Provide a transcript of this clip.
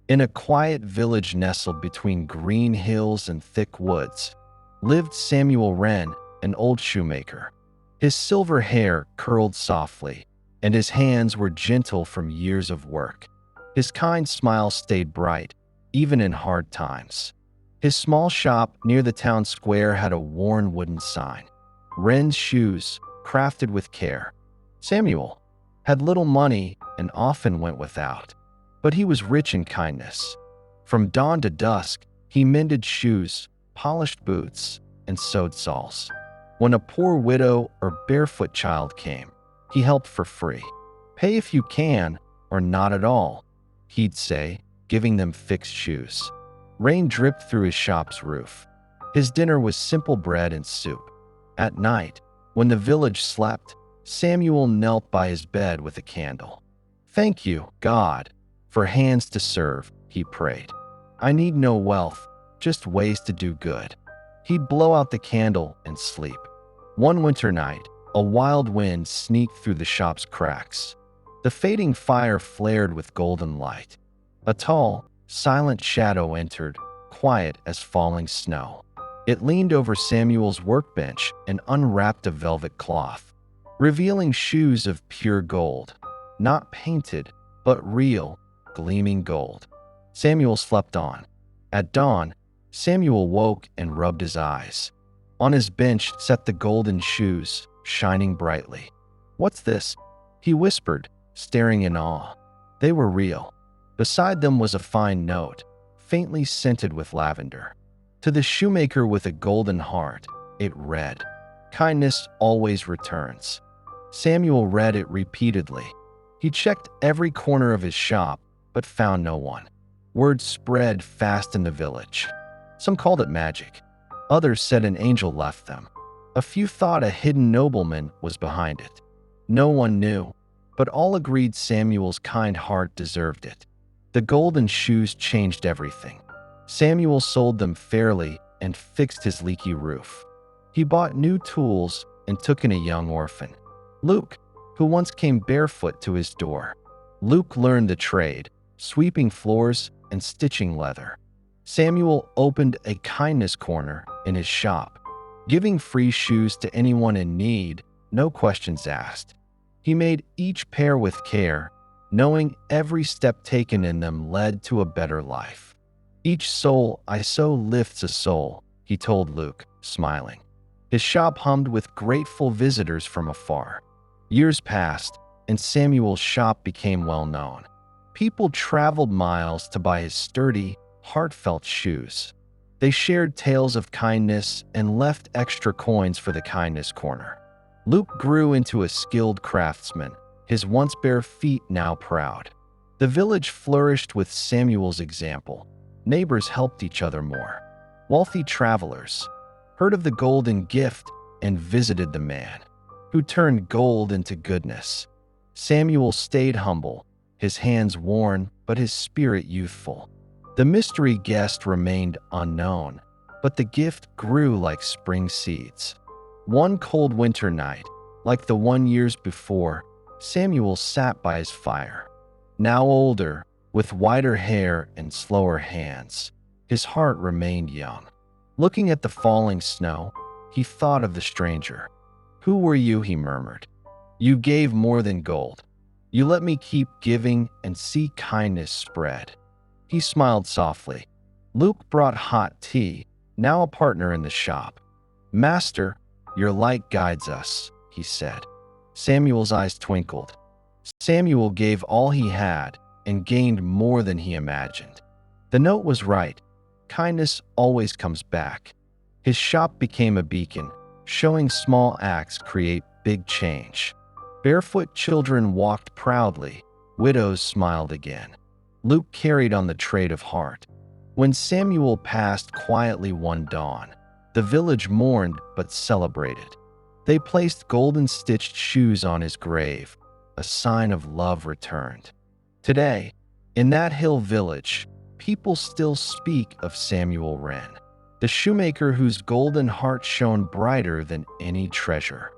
In a quiet village nestled between green hills and thick woods, lived Samuel Wren, an old shoemaker. His silver hair curled softly, and his hands were gentle from years of work. His kind smile stayed bright, even in hard times. His small shop near the town square had a worn wooden sign, "Wren's Shoes, crafted with care." Samuel had little money and often went without, but he was rich in kindness. From dawn to dusk, he mended shoes, polished boots, and sewed soles. When a poor widow or barefoot child came, he helped for free. "Pay if you can, or not at all," he'd say, giving them fixed shoes. Rain dripped through his shop's roof. His dinner was simple bread and soup. At night, when the village slept, Samuel knelt by his bed with a candle. "Thank you, God, for hands to serve," he prayed. "I need no wealth, just ways to do good." He'd blow out the candle and sleep. One winter night, a wild wind sneaked through the shop's cracks. The fading fire flared with golden light. A tall, silent shadow entered, quiet as falling snow. It leaned over Samuel's workbench and unwrapped a velvet cloth, revealing shoes of pure gold, not painted, but real, gleaming gold. Samuel slept on. At dawn, Samuel woke and rubbed his eyes. On his bench sat the golden shoes, shining brightly. "What's this?" he whispered, staring in awe. They were real. Beside them was a fine note, faintly scented with lavender. To the shoemaker with a golden heart, it read, "Kindness always returns." Samuel read it repeatedly. He checked every corner of his shop, but found no one. Word spread fast in the village. Some called it magic. Others said an angel left them. A few thought a hidden nobleman was behind it. No one knew, but all agreed Samuel's kind heart deserved it. The golden shoes changed everything. Samuel sold them fairly and fixed his leaky roof. He bought new tools and took in a young orphan, Luke, who once came barefoot to his door. Luke learned the trade, sweeping floors and stitching leather. Samuel opened a kindness corner in his shop, giving free shoes to anyone in need, no questions asked. He made each pair with care, knowing every step taken in them led to a better life. "Each soul I sow lifts a soul," he told Luke, smiling. His shop hummed with grateful visitors from afar. Years passed, and Samuel's shop became well known. People traveled miles to buy his sturdy, heartfelt shoes. They shared tales of kindness and left extra coins for the kindness corner. Luke grew into a skilled craftsman, his once bare feet now proud. The village flourished with Samuel's example. Neighbors helped each other more. Wealthy travelers heard of the golden gift and visited the man who turned gold into goodness. Samuel stayed humble, his hands worn but his spirit youthful. The mystery guest remained unknown, but the gift grew like spring seeds. One cold winter night, like the one years before, Samuel sat by his fire. Now older, with whiter hair and slower hands, his heart remained young. Looking at the falling snow, he thought of the stranger. "Who were you?" he murmured. "You gave more than gold. You let me keep giving and see kindness spread." He smiled softly. Luke brought hot tea, now a partner in the shop. "Master, your light guides us," he said. Samuel's eyes twinkled. Samuel gave all he had and gained more than he imagined. The note was right. Kindness always comes back. His shop became a beacon, showing small acts create big change. Barefoot children walked proudly. Widows smiled again. Luke carried on the trade of heart. When Samuel passed quietly one dawn, the village mourned but celebrated. They placed golden-stitched shoes on his grave, a sign of love returned. Today, in that hill village, people still speak of Samuel Wren, the shoemaker whose golden heart shone brighter than any treasure.